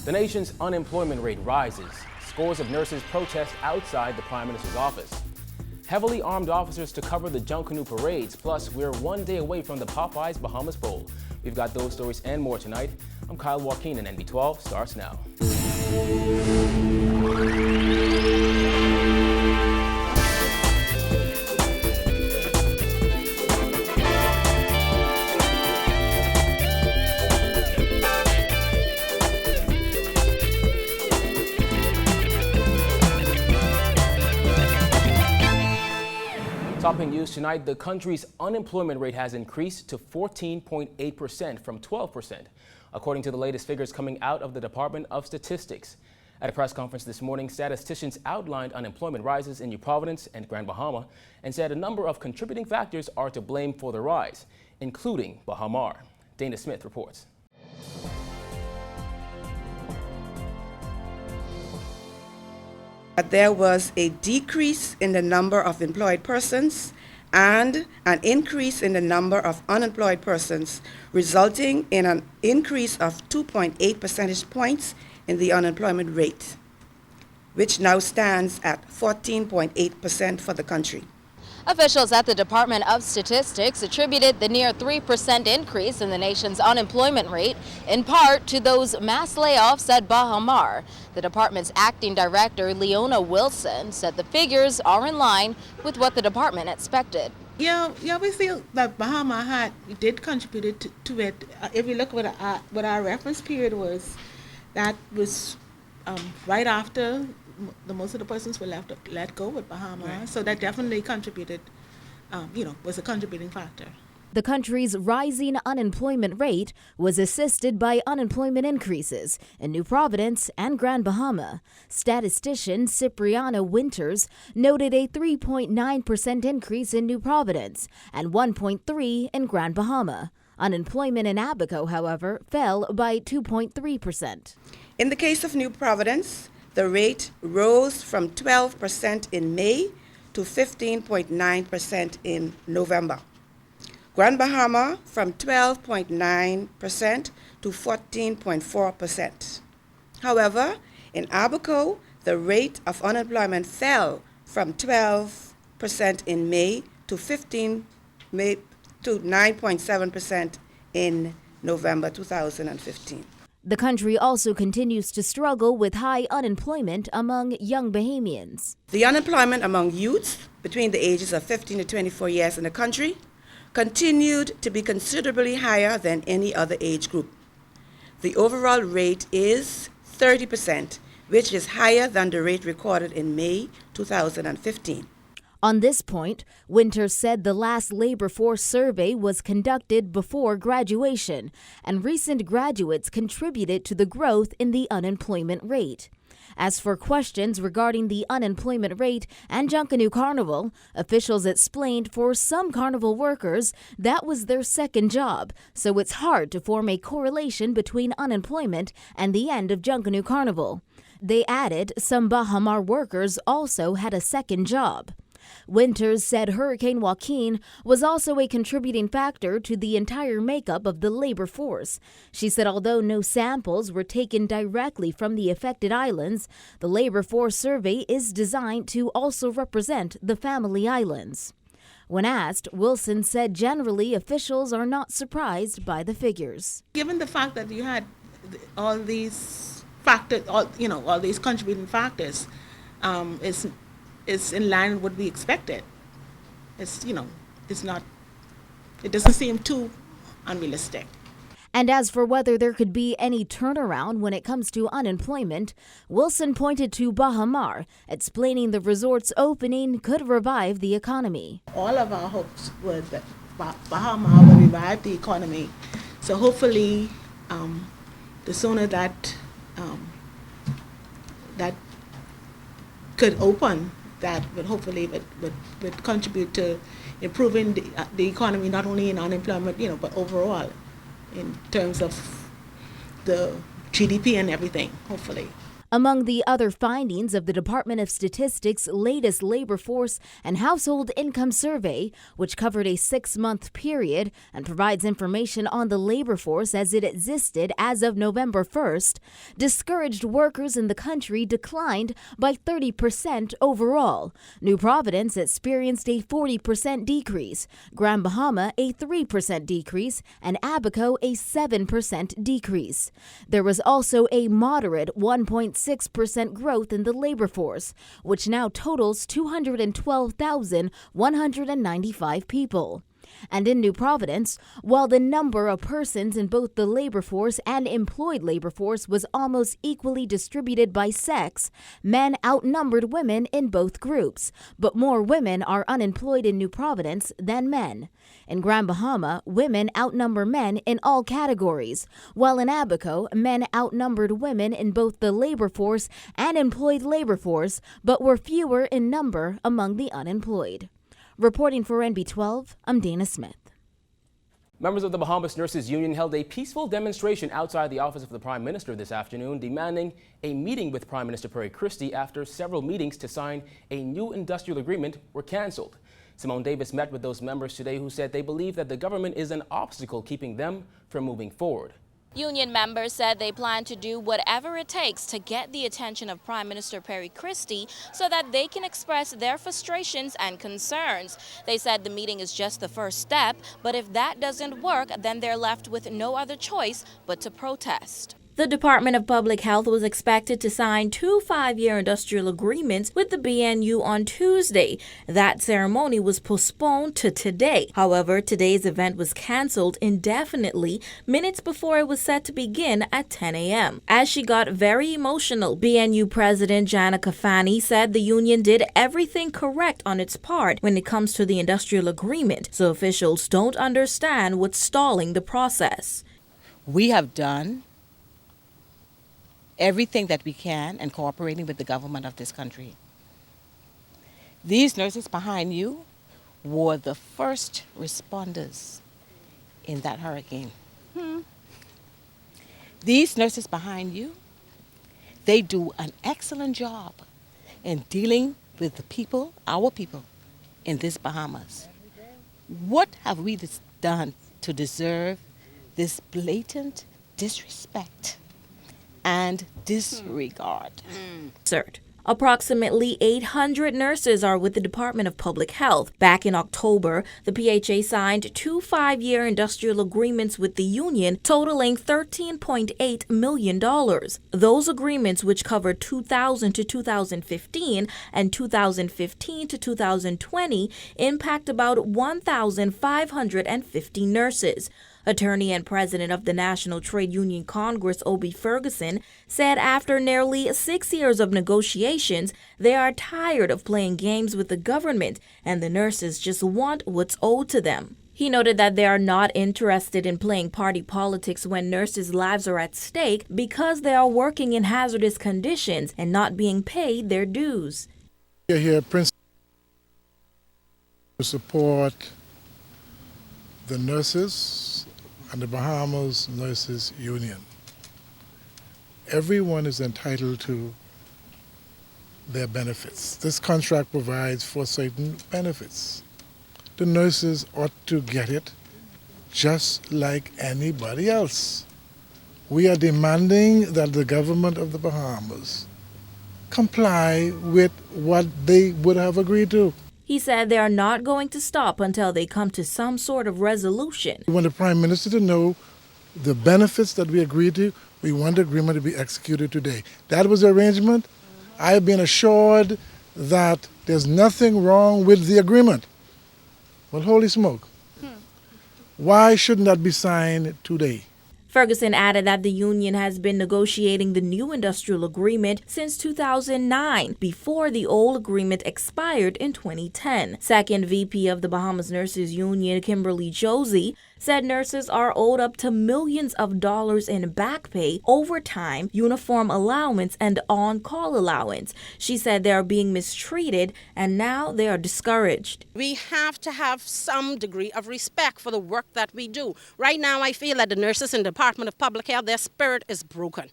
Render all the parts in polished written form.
The nation's unemployment rate rises. Scores of nurses protest outside the Prime Minister's office. Heavily armed officers to cover the Junkanoo parades. Plus, we're 1 day away from the Popeyes Bahamas Bowl. We've got those stories and more tonight. I'm Kyle Joaquin, and NB12 starts now. Topping news tonight, the country's unemployment rate has increased to 14.8% from 12%, according to the latest figures coming out of the Department of Statistics. At a press conference this morning, statisticians outlined unemployment rises in New Providence and Grand Bahama and said a number of contributing factors are to blame for the rise, including Bahamar. Dana Smith reports. There was a decrease in the number of employed persons and an increase in the number of unemployed persons, resulting in an increase of 2.8 percentage points in the unemployment rate, which now stands at 14.8% for the country. Officials at the Department of Statistics attributed the near 3% increase in the nation's unemployment rate in part to those mass layoffs at Bahamar. The department's acting director, Leona Wilson, said the figures are in line with what the department expected. Yeah, we feel that Bahama did contribute to it. If you look at what our reference period was, that was right after most of the persons were let go with Bahamas, right. So that definitely contributed, was a contributing factor. The country's rising unemployment rate was assisted by unemployment increases in New Providence and Grand Bahama. Statistician Cipriana Winters noted a 3.9% increase in New Providence and 1.3% in Grand Bahama. Unemployment in Abaco, however, fell by 2.3%. In the case of New Providence, the rate rose from 12% in May to 15.9% in November. Grand Bahama from 12.9% to 14.4%. However, in Abaco, the rate of unemployment fell from 12% in May to 9.7% in November 2015. The country also continues to struggle with high unemployment among young Bahamians. The unemployment among youths between the ages of 15 to 24 years in the country continued to be considerably higher than any other age group. The overall rate is 30%, which is higher than the rate recorded in May 2015. On this point, Winters said the last labor force survey was conducted before graduation, and recent graduates contributed to the growth in the unemployment rate. As for questions regarding the unemployment rate and Junkanoo Carnival, officials explained for some carnival workers that was their second job, so it's hard to form a correlation between unemployment and the end of Junkanoo Carnival. They added some Bahamar workers also had a second job. Winters said Hurricane Joaquin was also a contributing factor to the entire makeup of the labor force. She said although no samples were taken directly from the affected islands, the labor force survey is designed to also represent the family islands. When asked, Wilson said generally officials are not surprised by the figures. Given the fact that you had all these factors, all these contributing factors, it's in line with what we expected. It doesn't seem too unrealistic. And as for whether there could be any turnaround when it comes to unemployment, Wilson pointed to Bahamar, explaining the resort's opening could revive the economy. All of our hopes were that Bahamar will revive the economy. So hopefully, the sooner that could open, that would hopefully would contribute to improving the economy, not only in unemployment, but overall in terms of the GDP and everything, hopefully. Among the other findings of the Department of Statistics' latest labor force and household income survey, which covered a 6-month period and provides information on the labor force as it existed as of November 1st, discouraged workers in the country declined by 30% overall. New Providence experienced a 40% decrease, Grand Bahama a 3% decrease, and Abaco a 7% decrease. There was also a moderate 1.6% growth in the labor force, which now totals 212,195 people. And in New Providence, while the number of persons in both the labor force and employed labor force was almost equally distributed by sex, men outnumbered women in both groups, but more women are unemployed in New Providence than men. In Grand Bahama, women outnumber men in all categories, while in Abaco, men outnumbered women in both the labor force and employed labor force, but were fewer in number among the unemployed. Reporting for NB12, I'm Dana Smith. Members of the Bahamas Nurses Union held a peaceful demonstration outside the office of the Prime Minister this afternoon, demanding a meeting with Prime Minister Perry Christie after several meetings to sign a new industrial agreement were canceled. Simone Davis met with those members today who said they believe that the government is an obstacle keeping them from moving forward. Union members said they plan to do whatever it takes to get the attention of Prime Minister Perry Christie so that they can express their frustrations and concerns. They said the meeting is just the first step, but if that doesn't work, then they're left with no other choice but to protest. The Department of Public Health was expected to sign 2 5-year industrial agreements with the BNU on Tuesday. That ceremony was postponed to today. However, today's event was canceled indefinitely minutes before it was set to begin at 10 a.m. As she got very emotional, BNU President Jana Kafani said the union did everything correct on its part when it comes to the industrial agreement, so officials don't understand what's stalling the process. We have done everything that we can and cooperating with the government of this country. These nurses behind you were the first responders in that hurricane. These nurses behind you, they do an excellent job in dealing with the people, our people, in this Bahamas. What have we done to deserve this blatant disrespect and disregard? Approximately 800 nurses are with the Department of Public Health. Back in October, the PHA signed 2 5-year industrial agreements with the union totaling $13.8 million. Those agreements, which covered 2000 to 2015 and 2015 to 2020, impact about 1,550 nurses. Attorney and president of the National Trade Union Congress, Obie Ferguson, said after nearly 6 years of negotiations, they are tired of playing games with the government and the nurses just want what's owed to them. He noted that they are not interested in playing party politics when nurses' lives are at stake because they are working in hazardous conditions and not being paid their dues. We are here principally to support the nurses and the Bahamas Nurses Union. Everyone is entitled to their benefits. This contract provides for certain benefits. The nurses ought to get it just like anybody else. We are demanding that the government of the Bahamas comply with what they would have agreed to. He said they are not going to stop until they come to some sort of resolution. We want the Prime Minister to know the benefits that we agreed to. We want the agreement to be executed today. That was the arrangement. I have been assured that there's nothing wrong with the agreement. Well, holy smoke. Why shouldn't that be signed today? Ferguson added that the union has been negotiating the new industrial agreement since 2009, before the old agreement expired in 2010. Second VP of the Bahamas Nurses Union, Kimberly Josie, said nurses are owed up to millions of dollars in back pay, overtime, uniform allowance, and on-call allowance. She said they are being mistreated and now they are discouraged. We have to have some degree of respect for the work that we do. Right now, I feel that the nurses in the Department of Public Health, their spirit is broken.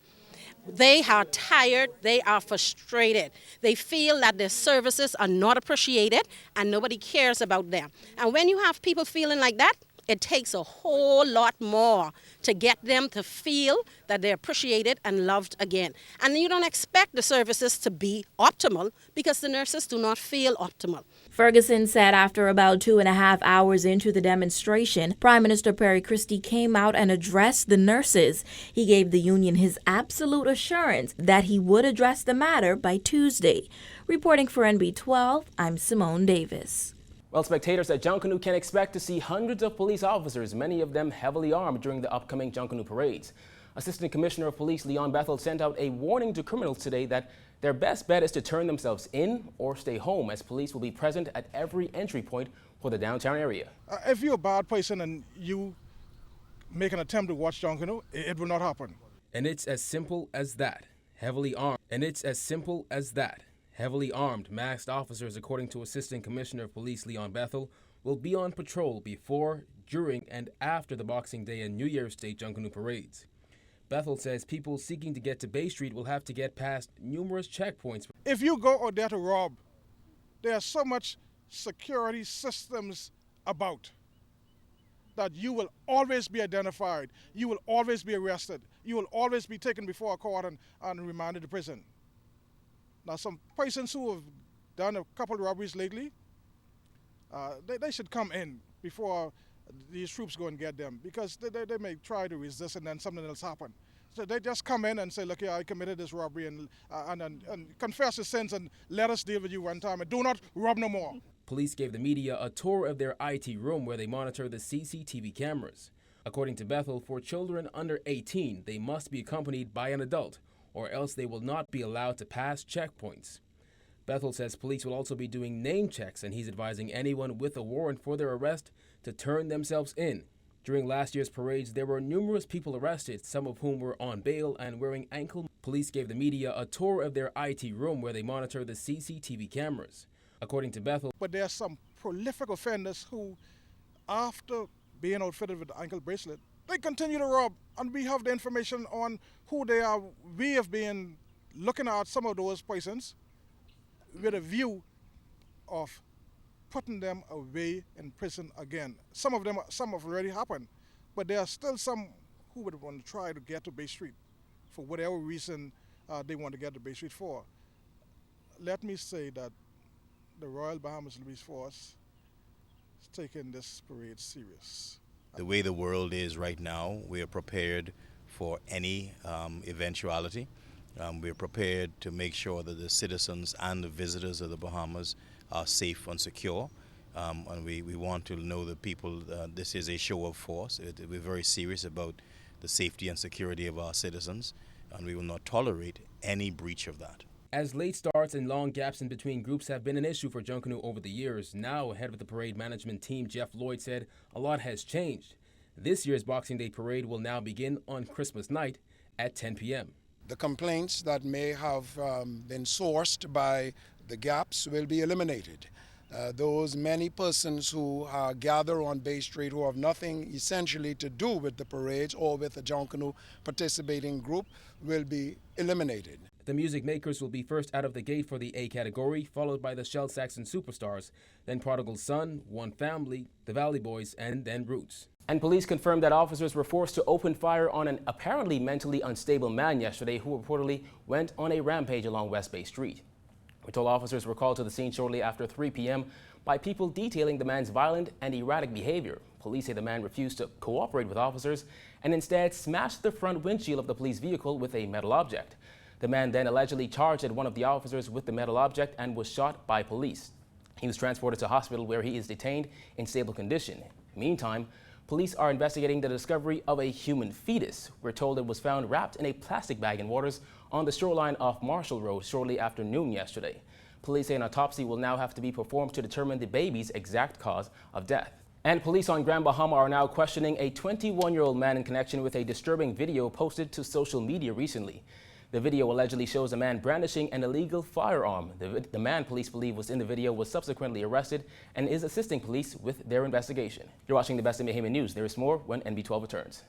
They are tired, they are frustrated. They feel that their services are not appreciated and nobody cares about them. And when you have people feeling like that, it takes a whole lot more to get them to feel that they're appreciated and loved again. And you don't expect the services to be optimal because the nurses do not feel optimal. Ferguson said after about 2.5 hours into the demonstration, Prime Minister Perry Christie came out and addressed the nurses. He gave the union his absolute assurance that he would address the matter by Tuesday. Reporting for NB12, I'm Simone Davis. Well, spectators at Junkanoo can expect to see hundreds of police officers, many of them heavily armed, during the upcoming Junkanoo parades. Assistant Commissioner of Police Leon Bethel sent out a warning to criminals today that their best bet is to turn themselves in or stay home, as police will be present at every entry point for the downtown area. If you're a bad person and you make an attempt to watch Junkanoo, it will not happen. And it's as simple as that. Heavily armed. And it's as simple as that. Heavily armed, masked officers, according to Assistant Commissioner of Police Leon Bethel, will be on patrol before, during, and after the Boxing Day and New Year's Day Junkanoo parades. Bethel says people seeking to get to Bay Street will have to get past numerous checkpoints. If you go out there to rob, there are so much security systems about that you will always be identified, you will always be arrested, you will always be taken before a court and remanded to prison. Now, some persons who have done a couple of robberies lately, they should come in before these troops go and get them, because they may try to resist and then something else happen. So they just come in and say, look, yeah, I committed this robbery and confess his sins and let us deal with you one time and do not rob no more. Police gave the media a tour of their IT room where they monitor the CCTV cameras. According to Bethel, for children under 18, they must be accompanied by an adult, or else they will not be allowed to pass checkpoints. Bethel says police will also be doing name checks, and he's advising anyone with a warrant for their arrest to turn themselves in. During last year's parades, there were numerous people arrested, some of whom were on bail and wearing ankle. Police gave the media a tour of their IT room where they monitor the CCTV cameras. According to Bethel, but there are some prolific offenders who, after being outfitted with the ankle bracelet, they continue to rob, and we have the information on who they are. We have been looking at some of those persons with a view of putting them away in prison again. Some have already happened, but there are still some who would want to try to get to Bay Street for whatever reason they want to get to Bay Street for. Let me say that the Royal Bahamas Police Force is taking this parade serious. The way the world is right now, we are prepared for any eventuality. We are prepared to make sure that the citizens and the visitors of the Bahamas are safe and secure. And we want to know the people, this is a show of force. We're very serious about the safety and security of our citizens, and we will not tolerate any breach of that. as late starts and long gaps in between groups have been an issue for Junkanoo over the years, now head of the parade management team Jeff Lloyd said a lot has changed. This year's Boxing Day parade will now begin on Christmas night at 10 p.m. The complaints that may have been sourced by the gaps will be eliminated. Those many persons who gather on Bay Street who have nothing essentially to do with the parades or with the Junkanoo participating group will be eliminated. The music makers will be first out of the gate for the A category, followed by the Shell Saxon Superstars, then Prodigal Son, One Family, the Valley Boys, and then Roots. And police confirmed that officers were forced to open fire on an apparently mentally unstable man yesterday who reportedly went on a rampage along West Bay Street. We're told officers were called to the scene shortly after 3 p.m. by people detailing the man's violent and erratic behavior. Police say the man refused to cooperate with officers and instead smashed the front windshield of the police vehicle with a metal object. The man then allegedly charged at one of the officers with the metal object and was shot by police. He was transported to hospital where he is detained in stable condition. Meantime, police are investigating the discovery of a human fetus. We're told it was found wrapped in a plastic bag in waters on the shoreline off Marshall Road shortly after noon yesterday. Police say an autopsy will now have to be performed to determine the baby's exact cause of death. And police on Grand Bahama are now questioning a 21-year-old man in connection with a disturbing video posted to social media recently. The video allegedly shows a man brandishing an illegal firearm. The man police believe was in the video was subsequently arrested and is assisting police with their investigation. You're watching the best in Bahamian news. There is more when NB12 returns.